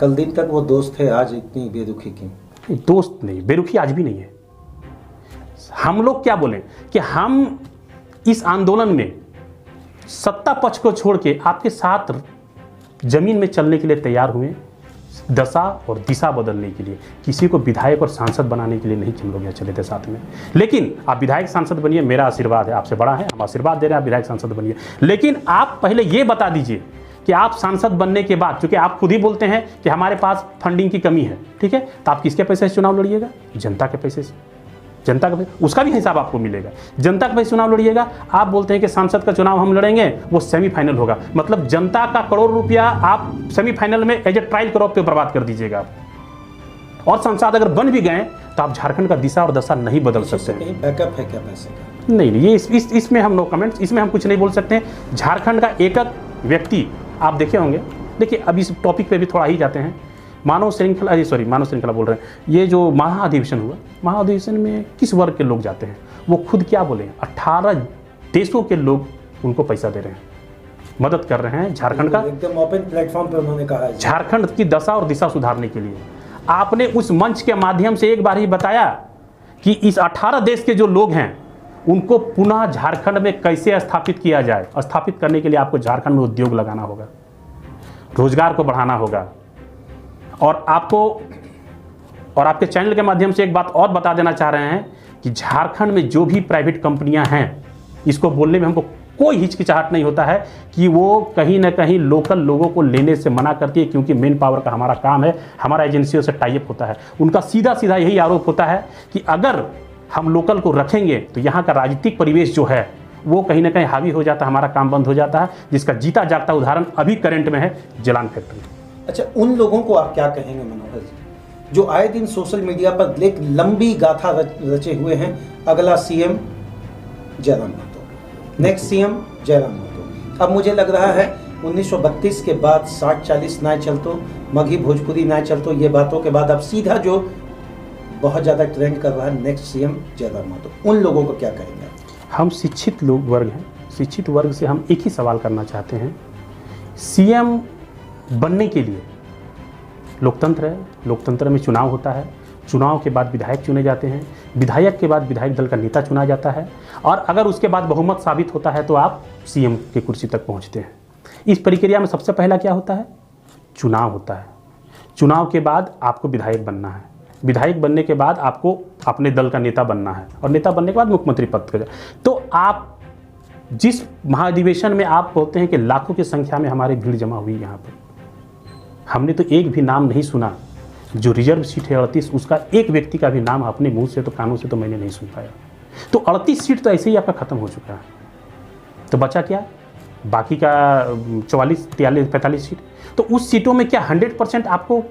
कल दिन तक वो दोस्त थे, आज इतनी बेरुखी क्यों? दोस्त नहीं, बेरुखी आज भी नहीं है। हम लोग क्या बोलें कि हम इस आंदोलन में सत्ता पक्ष को छोड़ के आपके साथ जमीन में चलने के लिए तैयार हुए, दशा और दिशा बदलने के लिए। किसी को विधायक और सांसद बनाने के लिए नहीं हम लोग यहाँ चले थे साथ में। लेकिन आप विधायक सांसद बनिए, मेरा आशीर्वाद है, आपसे बड़ा है, हम आशीर्वाद दे रहे हैं, आप विधायक सांसद बनिए। लेकिन आप पहले ये बता दीजिए कि आप सांसद बनने के बाद, चूंकि आप खुद ही बोलते हैं कि हमारे पास फंडिंग की कमी है, ठीक है, तो आप किसके पैसे से चुनाव लड़िएगा? जनता के पैसे से। जनता का पैसे, उसका भी हिसाब आपको मिलेगा। जनता के पैसे चुनाव लड़िएगा। आप बोलते हैं कि सांसद का चुनाव हम लड़ेंगे, वो सेमीफाइनल होगा, मतलब जनता का करोड़ रुपया आप सेमीफाइनल में एज ए ट्रायल क्रॉप पे बर्बाद कर दीजिएगा आप। और सांसद अगर बन भी गए तो आप झारखंड का दिशा और दशा नहीं बदल सकते हैं। बैकअप है क्या पैसे का? नहीं, ये इसमें हम नो कमेंट्स, इसमें हम कुछ नहीं बोल सकते हैं। झारखंड का एक एक व्यक्ति आप देखे होंगे। देखिए, अब इस टॉपिक पे भी थोड़ा ही जाते हैं। मानव श्रृंखला बोल रहे हैं। ये जो महाधिवेशन हुआ, महाधिवेशन में किस वर्ग के लोग जाते हैं? वो खुद क्या बोले, 18 देशों के लोग उनको पैसा दे रहे हैं, मदद कर रहे हैं झारखंड का, एकदम ओपन प्लेटफॉर्म पे उन्होंने कहा है झारखंड की दशा और दिशा सुधारने के लिए। आपने उस मंच के माध्यम से एक बार ही बताया कि इस 18 देश के जो लोग हैं उनको पुनः झारखंड में कैसे स्थापित किया जाए। स्थापित करने के लिए आपको झारखंड में उद्योग लगाना होगा, रोजगार को बढ़ाना होगा। और आपके चैनल के माध्यम से एक बात और बता देना चाह रहे हैं कि झारखंड में जो भी प्राइवेट कंपनियां हैं, इसको बोलने में हमको कोई हिचकिचाहट नहीं होता है कि वो कहीं ना कहीं लोकल लोगों को लेने से मना करती है, क्योंकि मेन पावर का हमारा काम है, हमारा एजेंसियों से टाई अप होता है। उनका सीधा सीधा यही आरोप होता है कि अगर हम लोकल को रखेंगे तो यहाँ का राजनीतिक परिवेश जो है वो कहीं ना कहीं हावी हो जाता है, हमारा काम बंद हो जाता है, जिसका जीता जागता उदाहरण अभी करंट में है जलान फैक्ट्री। अच्छा, उन लोगों को आप क्या कहेंगे मनोहर जी, जो आए दिन सोशल मीडिया पर एक लंबी गाथा रचे हुए हैं, अगला CM Jairam Mahato, next CM Jairam Mahato. अब मुझे लग रहा है 1932 के बाद 60-40 ना चलतो, मगही भोजपुरी ना चलतो, ये बातों के बाद अब सीधा जो बहुत ज़्यादा ट्रेंड कर रहा है नेक्स्ट सीएम जयराम महतो। उन लोगों को क्या कहेंगे? हम शिक्षित लोग वर्ग हैं, शिक्षित वर्ग से हम एक ही सवाल करना चाहते हैं। सीएम बनने के लिए लोकतंत्र है, लोकतंत्र में चुनाव होता है, चुनाव के बाद विधायक चुने जाते हैं, विधायक के बाद विधायक दल का नेता चुना जाता है, और अगर उसके बाद बहुमत साबित होता है तो आप सीएम की कुर्सी तक पहुंचते हैं। इस प्रक्रिया में सबसे पहला क्या होता है? चुनाव होता है। चुनाव के बाद आपको विधायक बनना है, विधायक बनने के बाद आपको अपने दल का नेता बनना है, और नेता बनने के बाद मुख्यमंत्री पद पर। तो आप जिस महाधिवेशन में आप बोलते हैं कि लाखों की संख्या में हमारी भीड़ जमा हुई, यहाँ पर हमने तो एक भी नाम नहीं सुना। जो रिजर्व सीट है 38, उसका एक व्यक्ति का भी नाम अपने मुंह से तो कानों से तो मैंने नहीं सुन पाया। तो 38 सीट तो ऐसे ही आपका खत्म हो चुका है। तो बचा क्या? बाकी का 44, 43, 45 सीट। तो उस सीटों में क्या 100% आपको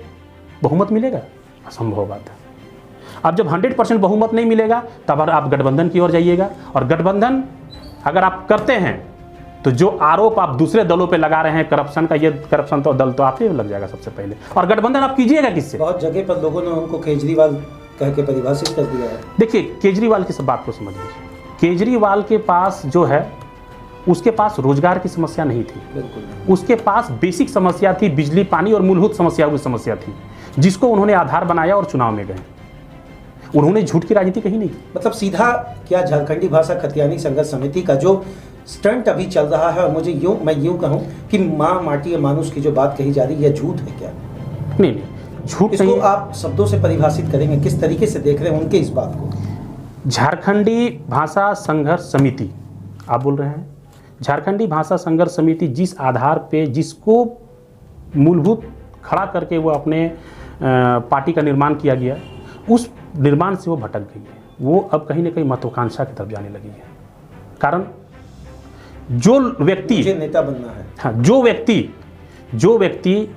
बहुमत मिलेगा? असंभव बात है। अब जब 100% बहुमत नहीं मिलेगा तब आप गठबंधन की ओर जाइएगा, और गठबंधन अगर आप करते हैं तो जो आरोप आप दूसरे दलों पे लगा रहे हैं करप्शन का, ये करप्शन तो दल तो आप ही लग जाएगा सबसे पहले। और गठबंधन आप कीजिएगा किससे? बहुत जगह पर लोगों ने उनको केजरीवाल कह के परिभाषित कर दिया है। देखिए, केजरीवाल की सब बात को समझ लीजिए। केजरीवाल के पास जो है, उसके पास रोजगार की समस्या नहीं थी, बिल्कुल। उसके पास बेसिक समस्या थी, बिजली पानी और मूलभूत समस्याओं की समस्या थी, जिसको उन्होंने आधार बनाया और चुनाव में गए। उन्होंने झूठ की राजनीति कही नहीं की। मतलब सीधा क्या झारखंडी भाषा खतियानी संघर्ष समिति का जो स्टंट अभी चल रहा है, और मुझे मैं यूं कहूं कि माँ माटी मानुष की जो बात कही जा रही है, झूठ है क्या? नहीं, झूठ इसको नहीं। आप शब्दों से परिभाषित करेंगे, किस तरीके से देख रहे हैं उनके इस बात को? झारखंडी भाषा संघर्ष समिति आप बोल रहे हैं। झारखंडी भाषा संघर्ष समिति जिस आधार पे, जिसको मूलभूत खड़ा करके वो अपने पार्टी का निर्माण किया गया, उस निर्माण से वो भटक गई है। वो अब कहीं ना कहीं महत्वाकांक्षा की तरफ जाने लगी है। कारण जो व्यक्ति, मुझे नेता बनना है, हाँ, जो व्यक्ति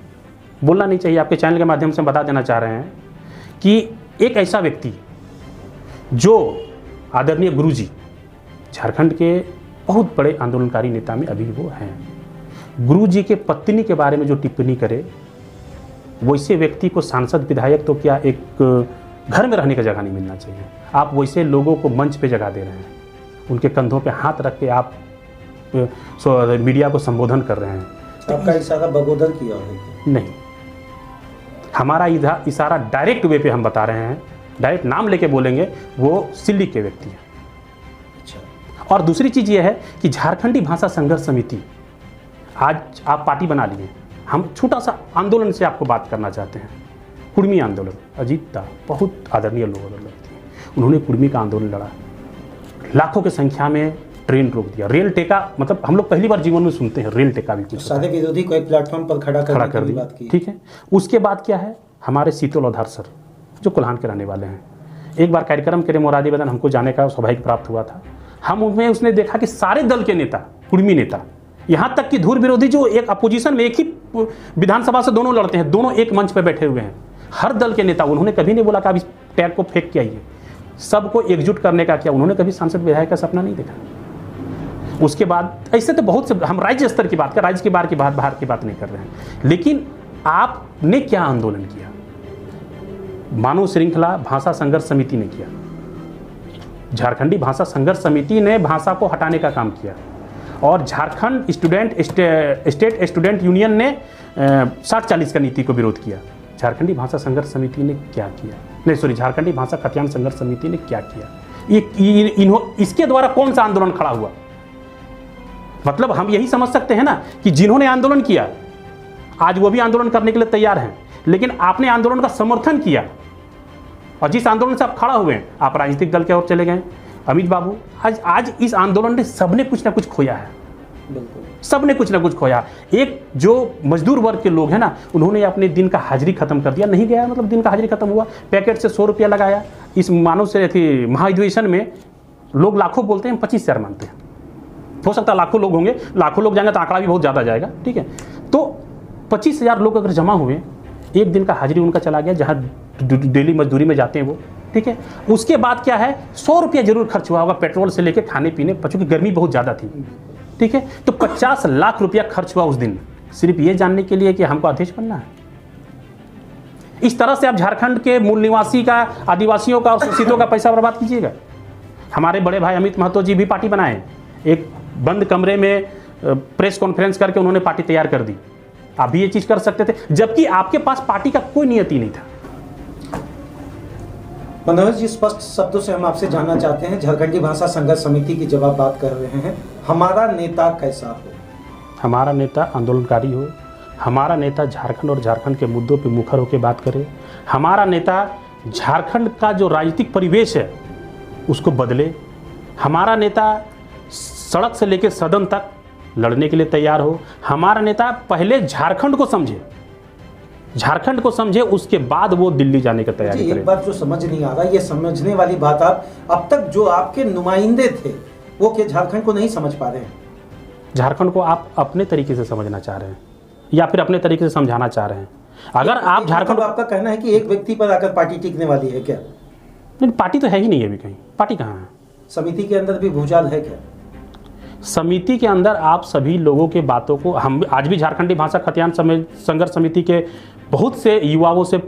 बोलना नहीं चाहिए, आपके चैनल के माध्यम से बता देना चाह रहे हैं कि एक ऐसा व्यक्ति जो आदरणीय गुरुजी, झारखंड के बहुत बड़े आंदोलनकारी नेता में अभी वो हैं, गुरुजी के पत्नी के बारे में जो टिप्पणी करे, वैसे व्यक्ति को सांसद विधायक तो क्या एक घर में रहने का जगह नहीं मिलना चाहिए। आप वैसे लोगों को मंच पे जगह दे रहे हैं, उनके कंधों पे हाथ रख के आप मीडिया को संबोधन कर रहे हैं। आपका इशारा बगोदर किया है? नहीं, हमारा इशारा डायरेक्ट वे पे हम बता रहे हैं, डायरेक्ट नाम लेके बोलेंगे, वो सिल्ली के व्यक्ति हैं। अच्छा। और दूसरी चीज़ ये है कि झारखंडी भाषा संघर्ष समिति, आज आप पार्टी बना लिए, हम छोटा सा आंदोलन से आपको बात करना चाहते हैं। कुर्मी आंदोलन, अजीत दा बहुत आदरणीय लोग लगते हैं, उन्होंने कुर्मी का आंदोलन लड़ा, लाखों की संख्या में ट्रेन रोक दिया, रेल टेका, मतलब हम लोग पहली बार जीवन में सुनते हैं रेल टेका भी कुछ सादे विरोधी को एक प्लेटफॉर्म पर खड़ा कर की दी बात की। ठीक है। उसके बाद क्या है, हमारे शीतलौधार सर जो कोल्हान के रहने वाले हैं, एक बार कार्यक्रम के लिए मोरादी बदन हमको जाने का सौभाग्य प्राप्त हुआ था। हम उनमें उसने देखा कि सारे दल के नेता, कुर्मी नेता, यहाँ तक कि धुर विरोधी जो एक अपोजिशन में एक ही विधानसभा से दोनों लड़ते हैं, दोनों एक मंच पर बैठे हुए हैं, हर दल के नेता, उन्होंने कभी नहीं बोला कि आप इस टैग को फेंक के आइए, सबको एकजुट करने का किया। उन्होंने कभी सांसद विधायक का सपना नहीं देखा। उसके बाद ऐसे तो बहुत से, हम राज्य स्तर की बात कर, राज्य के बाहर की बात नहीं कर रहे हैं, लेकिन आपने क्या आंदोलन किया? मानव श्रृंखला भाषा संघर्ष समिति ने किया, झारखंडी भाषा संघर्ष समिति ने भाषा को हटाने का काम किया, और झारखंड स्टेट स्टूडेंट यूनियन ने 60-40 का नीति को विरोध किया। झारखंडी भाषा संघर्ष समिति ने क्या किया? नहीं सॉरी, झारखंडी भाषा खतियान संघर्ष समिति ने क्या किया? इसके द्वारा कौन सा आंदोलन खड़ा हुआ? मतलब हम यही समझ सकते हैं ना कि जिन्होंने आंदोलन किया आज वो भी आंदोलन करने के लिए तैयार हैं, लेकिन आपने आंदोलन का समर्थन किया, और जिस आंदोलन से आप खड़ा हुए हैं, आप राजनीतिक दल की ओर चले गए। अमित बाबू, आज इस आंदोलन ने सबने कुछ ना कुछ खोया है, सबने कुछ ना कुछ खोया। एक जो मजदूर वर्ग के लोग हैं ना, उन्होंने अपने दिन का हाजिरी खत्म कर दिया, नहीं गया मतलब दिन का हाजिरी खत्म हुआ, पैकेट से 100 रुपया लगाया। इस मानव से थी महाधिवेशन में लोग लाखों बोलते हैं, 25,000 मानते हैं, हो सकता है लाखों लोग होंगे, लाखों लोग जाएंगे तो आंकड़ा भी बहुत ज़्यादा जाएगा, ठीक है। तो 25,000 लोग अगर जमा हुए, एक दिन का हाजिरी उनका चला गया, जहाँ डेली मजदूरी में जाते हैं वो, ठीक है। उसके बाद क्या है, 100 रुपया जरूर खर्च हुआ होगा पेट्रोल से लेकर खाने पीने, चूंकि गर्मी बहुत ज़्यादा थी, ठीक है। तो 50 लाख रुपया खर्च हुआ उस दिन, सिर्फ ये जानने के लिए कि हमको अध्यक्ष बनना है। इस तरह से आप झारखंड के मूल निवासी का, आदिवासियों का, शोषितों का पैसा बर्बाद कीजिएगा। हमारे बड़े भाई अमित महतो जी भी पार्टी बनाए, एक बंद कमरे में प्रेस कॉन्फ्रेंस करके उन्होंने पार्टी तैयार कर दी। आप भी ये चीज कर सकते थे, जबकि आपके पास पार्टी का कोई नियत ही नहीं था। मनोहर जी, स्पष्ट शब्दों से हम आपसे जानना चाहते हैं, झारखंडी भाषा संघर्ष समिति की जब आप बात कर रहे हैं, हमारा नेता कैसा हो? हमारा नेता आंदोलनकारी हो, हमारा नेता झारखंड और झारखंड के मुद्दों पर मुखर होकर बात करे, हमारा नेता झारखंड का जो राजनीतिक परिवेश है उसको बदले, हमारा नेता सड़क से लेकर सदन तक लड़ने के लिए तैयार हो, हमारा नेता पहले झारखंड को समझे, झारखंड को समझे, उसके बाद वो दिल्ली जाने की तैयारी करे। एक बात जो समझ नहीं आ रहा, ये समझने वाली बात, आप अब तक जो आपके नुमाइंदे थे वो क्या झारखंड को नहीं समझ पा रहे हैं? झारखंड को आप अपने तरीके से समझना चाह रहे हैं या फिर अपने तरीके से समझाना चाह रहे हैं? अगर आप झारखंड, आपका कहना है कि एक व्यक्ति पर आकर पार्टी टिकने वाली है क्या? नहीं, पार्टी तो है ही नहीं अभी कहीं, पार्टी कहाँ है? समिति के अंदर भी भूचाल है क्या? समिति के अंदर आप सभी लोगों के बातों को, हम आज भी झारखंडी भाषा खतियान संघर्ष समिति के बहुत से युवाओं से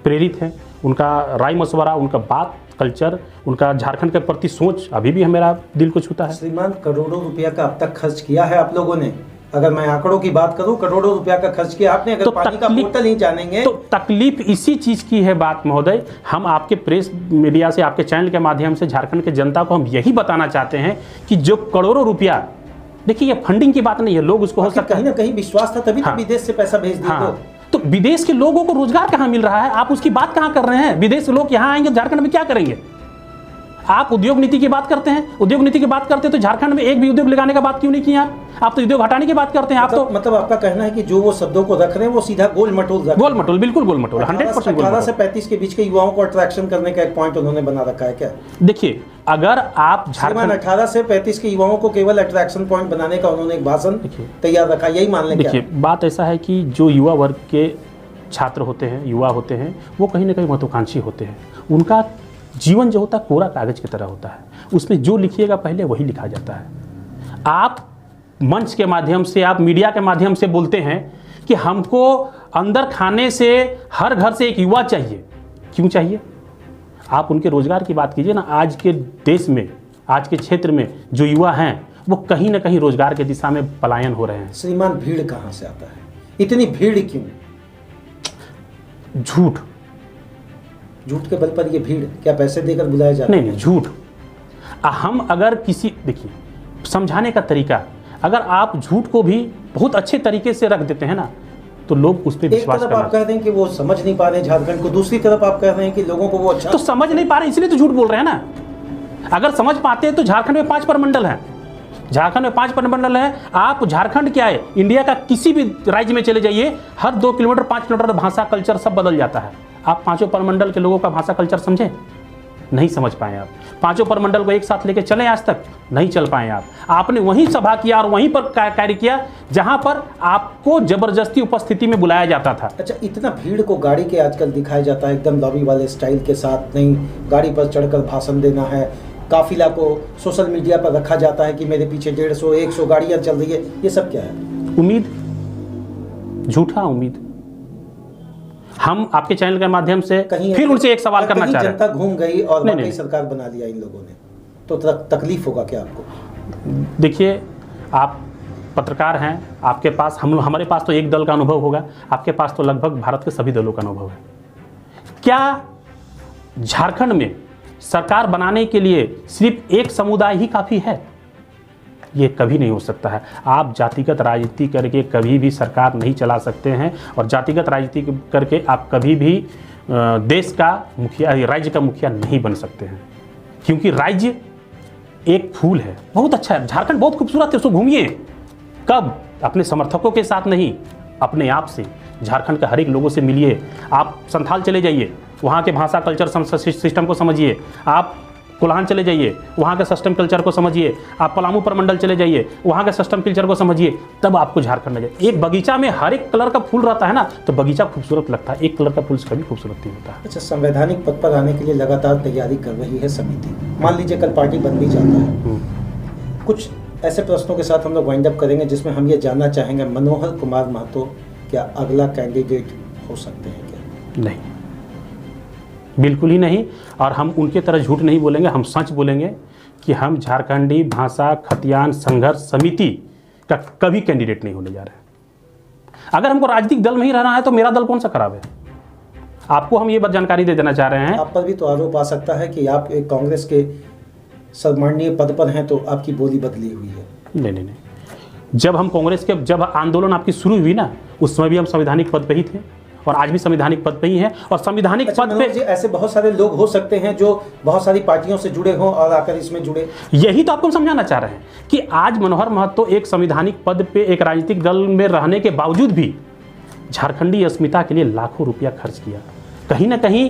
प्रेरित हैं, उनका राय मशवरा, उनका बात, कल्चर, उनका झारखंड के प्रति सोच अभी भी मेरा दिल को छूता है। श्रीमान, करोड़ों रुपया का अब तक खर्च किया है आप लोगों ने, अगर मैं आंकड़ों की बात करूं, करोड़ों रुपया का खर्च किया आपने, अगर तो पानी का बोतल नहीं जानेंगे तो तकलीफ इसी चीज की है। बात महोदय, हम आपके प्रेस मीडिया से, आपके चैनल के माध्यम से झारखंड के जनता को हम यही बताना चाहते हैं कि जो करोड़ों रुपया, देखिए ये फंडिंग की बात नहीं है, लोग उसको हो सकता है कहीं ना कहीं विश्वास था तभी तो विदेश से पैसा भेज दिया। तो विदेश के लोगों को रोजगार कहाँ मिल रहा है? आप उसकी बात कहाँ कर रहे हैं? विदेश के लोग यहाँ आएंगे, झारखंड में क्या करेंगे? आप उद्योग नीति की बात करते हैं, उद्योग नीति की बात करते हैं तो झारखंड में एक भी उद्योग लगाने का बात क्यों नहीं किया आप तो उद्योग हटाने की बात करते हैं। आप तो मतलब आपका कहना है कि जो वो शब्दों को रख रहे हैं वो सीधा गोल मटोल, बिल्कुल गोल मटोल, 100% 18 से 35 के बीच के युवाओं को अट्रैक्शन करने का एक पॉइंट उन्होंने बना रखा है क्या? देखिए, अगर आप झारखंड 18 से 35 के युवाओं को केवल अट्रैक्शन पॉइंट बनाने का उन्होंने एक भाषण तैयार रखा, यही मान लें? देखिए, बात ऐसा है कि जो युवा वर्ग के छात्र होते हैं, युवा होते हैं, वो कहीं ना कहीं महत्वाकांक्षी होते हैं। उनका जीवन जो होता है कोरा कागज की तरह होता है, उसमें जो लिखिएगा पहले वही लिखा जाता है। आप मंच के माध्यम से, आप मीडिया के माध्यम से बोलते हैं कि हमको अंदर खाने से हर घर से एक युवा चाहिए। क्यों चाहिए? आप उनके रोजगार की बात कीजिए ना। आज के देश में, आज के क्षेत्र में जो युवा हैं वो कहीं ना कहीं रोजगार के दिशा में पलायन हो रहे हैं। श्रीमान, भीड़ कहाँ से आता है? इतनी भीड़ क्यों? झूठ। झूठ के बल पर ये भीड़ क्या पैसे देकर बुलाया जाता है? नहीं, झूठ। हम अगर किसी, देखिए समझाने का तरीका, अगर आप झूठ को भी बहुत अच्छे तरीके से रख देते हैं ना, तो लोग उस पर एक विश्वास तरफ करना। आप कह रहे हैं कि वो समझ नहीं पा रहे झारखंड को, दूसरी तरफ आप कह रहे हैं कि लोगों को वो अच्छा तो समझ नहीं पा रहे इसलिए तो झूठ बोल रहे हैं ना। अगर समझ पाते हैं तो झारखंड में 5 प्रमंडल हैं, झारखंड में 5 प्रमंडल हैं। आप झारखंड क्या है, इंडिया का किसी भी राज्य में चले जाइए, हर 2 किलोमीटर 5 किलोमीटर भाषा कल्चर सब बदल जाता है। आप 5 प्रमंडल के लोगों का भाषा कल्चर समझें, नहीं समझ पाए आप। 5 प्रमंडल को एक साथ लेके चले, आज तक नहीं चल पाए आप। आपने वहीं सभा किया और वहीं पर कार्य किया जहां पर आपको जबरदस्ती उपस्थिति में बुलाया जाता था। अच्छा, इतना भीड़ को गाड़ी के आजकल दिखाया जाता है एकदम लॉबी वाले स्टाइल के साथ, नहीं गाड़ी पर चढ़कर भाषण देना है, काफिला को सोशल मीडिया पर रखा जाता है कि मेरे पीछे 150-100 गाड़ियां चल रही है, ये सब क्या है? उम्मीद, झूठा उम्मीद। हम आपके चैनल के माध्यम से फिर उनसे एक सवाल करना चाह रहे हैं। जनता घूम गई और नहीं, वाकई नहीं। सरकार बना लिया इन लोगों ने, तो तकलीफ होगा क्या आपको? देखिए, आप पत्रकार हैं, आपके पास, हमारे पास तो एक दल का अनुभव होगा, आपके पास तो लगभग भारत के सभी दलों का अनुभव है। क्या झारखंड में सरकार बनाने के लिए सिर्फ एक समुदाय ही काफ़ी है? ये कभी नहीं हो सकता है। आप जातिगत राजनीति करके कभी भी सरकार नहीं चला सकते हैं, और जातिगत राजनीति करके आप कभी भी देश का मुखिया, राज्य का मुखिया नहीं बन सकते हैं। क्योंकि राज्य एक फूल है, बहुत अच्छा है, झारखंड बहुत खूबसूरत है, उसको घूमिए। कब? अपने समर्थकों के साथ नहीं, अपने आप से। झारखंड के हर एक लोगों से मिलिए। आप संथाल चले जाइए, वहाँ के भाषा कल्चर सिस्टम को समझिए। आप कोल्हान चले जाइए, वहाँ के सिस्टम कल्चर को समझिए। आप पलामू प्रमंडल चले जाइए, वहाँ के सिस्टम कल्चर को समझिए, तब आपको झारखंड नजर। एक बगीचा में हर एक कलर का फूल रहता है ना, तो बगीचा खूबसूरत लगता है, एक कलर का फूल कभी खूबसूरत नहीं होता। अच्छा, संवैधानिक पद पर आने के लिए लगातार तैयारी कर रही है समिति, मान लीजिए कल पार्टी बन भी जाता है, कुछ ऐसे प्रश्नों के साथ हम लोग वाइंड अप करेंगे जिसमें हम ये जानना चाहेंगे, मनोहर कुमार महतो क्या अगला कैंडिडेट हो सकते हैं क्या? नहीं, बिल्कुल ही नहीं। और हम उनके तरह झूठ नहीं बोलेंगे, हम सच बोलेंगे कि हम झारखंडी भाषा खतियान संघर्ष समिति का कभी कैंडिडेट नहीं होने जा रहे हैं। अगर हमको राजनीतिक दल में ही रहना है तो मेरा दल कौन सा खराब है? आपको हम ये बात जानकारी दे देना चाह रहे हैं। आप पर भी तो आरोप आ सकता है कि आप एक कांग्रेस के सम्माननीय पद पर हैं तो आपकी बोली बदली हुई है। नहीं नहीं नहीं, जब हम कांग्रेस के, जब आंदोलन आपकी शुरू हुई ना, उस समय भी हम संवैधानिक पद पे ही थे, और आज भी संवैधानिक पद पे ही हैं। और संवैधानिक पद पे ऐसे बहुत सारे लोग हो सकते हैं जो बहुत सारी पार्टियों से जुड़े हों और आकर इसमें जुड़े। यही तो आपको समझाना चाह रहे हैं कि आज मनोहर महतो एक संवैधानिक पद पे एक राजनीतिक दल में रहने के बावजूद भी झारखंडी अस्मिता के लिए लाखों रुपया खर्च किया। कहीं ना कहीं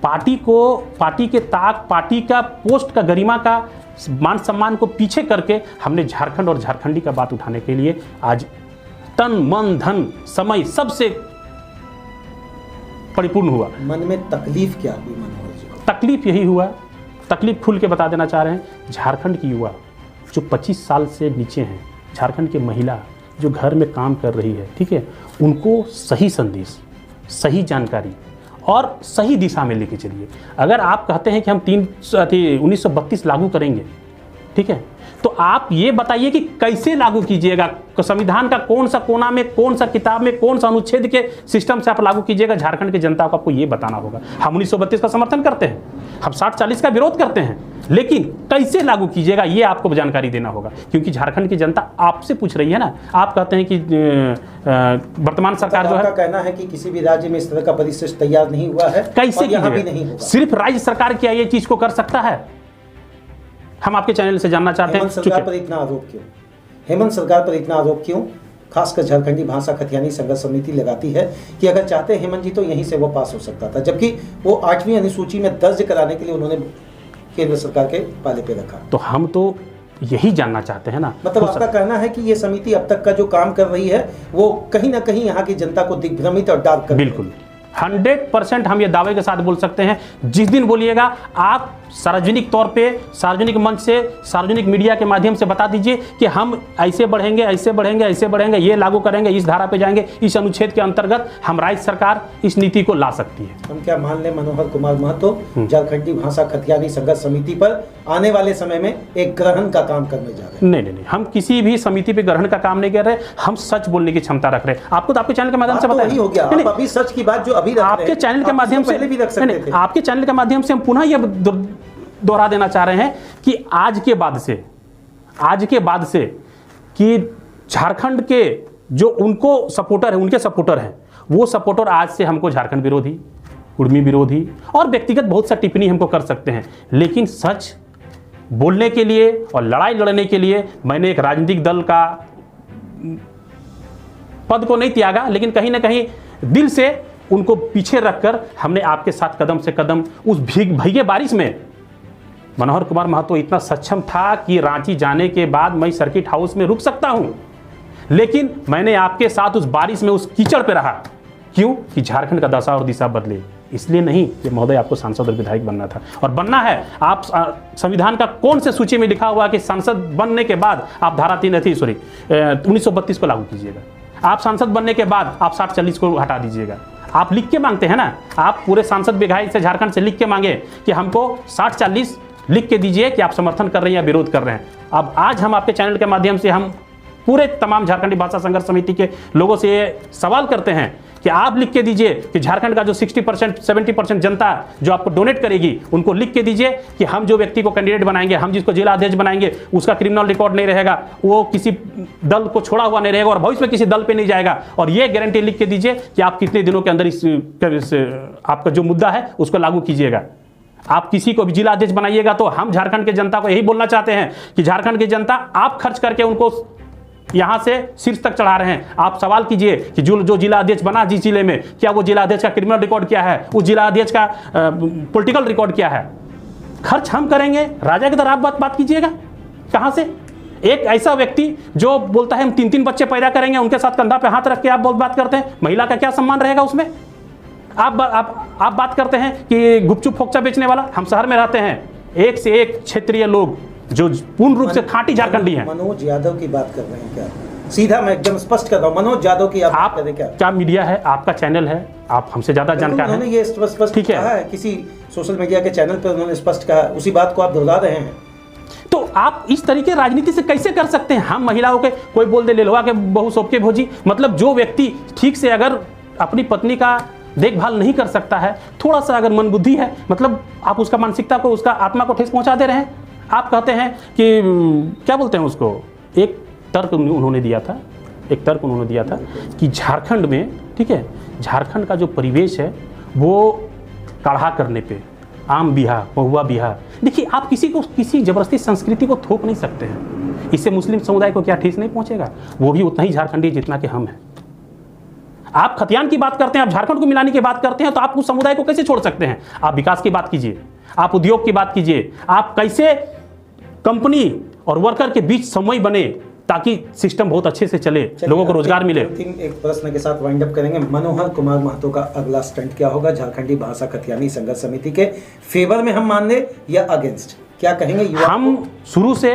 पार्टी को, पार्टी के ताक, पार्टी का पोस्ट का, गरिमा का, मान सम्मान को पीछे करके हमने झारखंड और झारखंडी का बात उठाने के लिए आज तन मन धन समय सबसे परिपूर्ण हुआ। मन में तकलीफ क्या हुई मनोहर जी को? तकलीफ यही हुआ, तकलीफ खुल के बता देना चाह रहे हैं। झारखंड की युवा जो 25 साल से नीचे हैं, झारखंड की महिला जो घर में काम कर रही है, ठीक है, उनको सही संदेश, सही जानकारी और सही दिशा में लेके चलिए। अगर आप कहते हैं कि हम 1932 लागू करेंगे, ठीक है, तो आप ये बताइए कि कैसे लागू कीजिएगा, संविधान का कौन सा कोना में, कौन सा किताब में, कौन सा अनुच्छेद के सिस्टम से आप लागू कीजिएगा। झारखंड की जनता को आपको ये बताना होगा। हम 1932 का समर्थन करते हैं, हम 60-40 का विरोध करते हैं, लेकिन कैसे लागू कीजिएगा ये आपको जानकारी देना होगा। क्योंकि झारखंड की जनता आपसे पूछ रही है ना। आप कहते हैं कि वर्तमान सरकार जो है, आपका कहना है कि किसी भी राज्य में इस तरह का परिदृश्य तैयार नहीं हुआ है, कैसे यहाँ भी नहीं होगा। सिर्फ राज्य सरकार क्या ये चीज को कर सकता है? हम आपके चैनल से जानना चाहते हैं। हेमंत सरकार पर इतना आरोप क्यों? हेमंत सरकार पर इतना आरोप क्यों? खासकर झारखंडी भाषा खतियानी संघर्ष समिति लगाती है कि अगर चाहते हेमंत जी तो यहीं से वो पास हो सकता था, जबकि वो 8वीं अनुसूची में दर्ज कराने के लिए उन्होंने केंद्र सरकार के पाले पे रखा। तो हम तो यही जानना चाहते हैं ना। मतलब आपका कहना है कि ये समिति अब तक का जो काम कर रही है वो कहीं ना कहीं यहाँ की जनता को दिग्भ्रमित और डार्क कर रही है। बिल्कुल 100% हम ये दावे के साथ बोल सकते हैं। जिस दिन बोलिएगा आप सार्वजनिक तौर पे, सार्वजनिक मंच से, सार्वजनिक मीडिया के माध्यम से बता दीजिए कि हम ऐसे बढ़ेंगे, ऐसे बढ़ेंगे, ऐसे बढ़ेंगे, ये लागू करेंगे, इस धारा पे जाएंगे, इस अनुच्छेद के अंतर्गत हम राज्य सरकार इस नीति को ला सकती है। हम क्या मान लें मनोहर कुमार महतो झारखंडी भाषा खतियानी संघर्ष समिति पर आने वाले समय में एक ग्रहण का काम करने जा रहे हैं? नहीं नहीं नहीं, हम किसी भी समिति पे ग्रहण का काम नहीं कर रहे, हम सच बोलने की क्षमता रख रहे हैं। आपको तो आपके चैनल के माध्यम से बताया हो गया। अभी सच की बात जो अभी रख रहे आपके हैं, चैनल के आप माध्यम इसको से पहले भी रख सकते नहीं, थे। आपके चैनल के माध्यम से हम पुनः यह दोहरा देना चाह रहे हैं कि आज के बाद से कि झारखंड के जो उनको सपोर्टर है, उनके सपोर्टर हैं, वो सपोर्टर आज से हमको झारखंड विरोधी, कुर्मी विरोधी और व्यक्तिगत बहुत सा टिप्पणी हमको कर सकते हैं, लेकिन सच बोलने के लिए और लड़ाई लड़ने के लिए मैंने एक राजनीतिक दल का पद को नहीं त्यागा, लेकिन कहीं ना कहीं दिल से उनको पीछे रखकर हमने आपके साथ कदम से कदम उस भीगे बारिश में मनोहर कुमार महतो इतना सक्षम था कि रांची जाने के बाद मैं सर्किट हाउस में रुक सकता हूं, लेकिन मैंने आपके साथ उस बारिश में, उस कीचड़ पे रहा। क्यों? कि झारखंड का दशा और दिशा बदले, इसलिए नहीं कि महोदय आपको सांसद और विधायक बनना था और बनना है। आप संविधान का कौन से सूची में लिखा हुआ कि सांसद बनने के बाद आप धारा 1932 को लागू कीजिएगा, आप सांसद बनने के बाद आप 60-40 को हटा दीजिएगा। आप लिख के मांगते हैं ना, आप पूरे सांसद विधायक से झारखंड से लिख के मांगे कि हमको 60-40 लिख के दीजिए कि आप समर्थन कर रहे हैं या विरोध कर रहे हैं। अब आज हम आपके चैनल के माध्यम से हम पूरे तमाम झारखंडी भाषा संघर्ष समिति के लोगों से ये सवाल करते हैं कि आप लिख के दीजिए कि झारखंड का जो 60% 70% जनता जो आपको डोनेट करेगी, उनको लिख के दीजिए कि हम जो व्यक्ति को कैंडिडेट बनाएंगे, हम जिसको जिला अध्यक्ष बनाएंगे, उसका क्रिमिनल रिकॉर्ड नहीं रहेगा, वो किसी दल को छोड़ा हुआ नहीं रहेगा और भविष्य में किसी दल पे नहीं जाएगा। और ये गारंटी लिख के दीजिए कि आप कितने दिनों के अंदर इस आपका जो मुद्दा है उसको लागू कीजिएगा। आप किसी को भी जिला अध्यक्ष बनाइएगा तो हम झारखंड के जनता को यही बोलना चाहते हैं कि झारखंड की जनता आप खर्च करके उनको यहां से शीर्ष तक चढ़ा रहे हैं। आप सवाल कीजिए कि जो जिला अध्यक्ष बना जिस जिले में, क्या वो जिला अध्यक्ष का क्रिमिनल रिकॉर्ड क्या है, उस जिला अध्यक्ष का पॉलिटिकल रिकॉर्ड क्या है। खर्च हम करेंगे, राजा की तरह आप बात कीजिएगा। कहां से एक ऐसा व्यक्ति जो बोलता है हम 3-3 बच्चे पैदा करेंगे, उनके साथ कंधा पे हाथ रख के आप बात करते हैं, महिला का क्या सम्मान रहेगा उसमें। आप बात करते हैं कि गुपचुप फोक्चा बेचने वाला। हम शहर में रहते हैं, एक से एक क्षेत्रीय लोग जो पूर्ण रूप से खांटी झारखंडी हैं। मनोज यादव की बात कर रहे हैं क्या? सीधा मैं एकदम स्पष्ट कर रहा हूं, मनोज यादव की आप करें क्या मीडिया है, आपका चैनल है, आप हमसे ज्यादा जानकार हैं। उन्होंने ये स्पष्ट कहा है, किसी सोशल मीडिया के चैनल पर उन्होंने स्पष्ट कहा, उसी बात को आप दोहरा रहे हैं। तो आप इस तरीके राजनीति से कैसे कर सकते हैं? हम महिलाओं के कोई बोल दे लेलवा के बहु सोप के भोजी, मतलब जो व्यक्ति ठीक से अगर अपनी पत्नी का देखभाल नहीं कर सकता है, थोड़ा सा अगर मन बुद्धि है, मतलब आप उसका मानसिकता को, उसका आत्मा को ठेस पहुंचा दे रहे हैं। आप कहते हैं कि क्या बोलते हैं उसको, एक तर्क उन्होंने दिया था कि झारखंड में, ठीक है, झारखंड का जो परिवेश है वो काढ़ा करने पे, आम बिहा, महुआ बिहा, देखिए आप किसी को किसी जबरदस्ती संस्कृति को थोप नहीं सकते हैं। इससे मुस्लिम समुदाय को क्या ठेस नहीं पहुंचेगा? वो भी उतना ही झारखंडी जितना कि हम हैं। आप खतियान की बात करते हैं, आप झारखंड को मिलाने की बात करते हैं, तो आप उस समुदाय को कैसे छोड़ सकते हैं? आप विकास की बात कीजिए, आप उद्योग की बात कीजिए, आप कैसे कंपनी और वर्कर के बीच समय बने ताकि सिस्टम बहुत अच्छे से चले, लोगों को रोजगार मिले। एक प्रश्न के साथ वाइंड अप करेंगे। मनोहर कुमार महतो का अगला स्टंट क्या होगा झारखंडी भाषा खतियानी संघर्ष समिति के फेवर में हम मान ले या अगेंस्ट, क्या कहेंगे युवा? हम शुरू से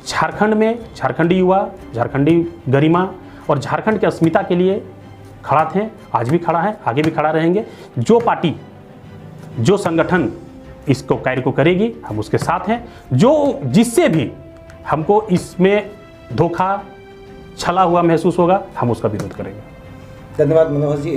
झारखंड में झारखंडी युवा, झारखंडी गरिमा और झारखंड की अस्मिता के लिए खड़ा थे, आज भी खड़ा है, आगे भी खड़ा रहेंगे। जो पार्टी, जो संगठन इसको कार्य को करेगी, हम उसके साथ हैं। जो जिससे भी हमको इसमें धोखा, छला हुआ महसूस होगा, हम उसका विरोध करेंगे। धन्यवाद मनोहर जी।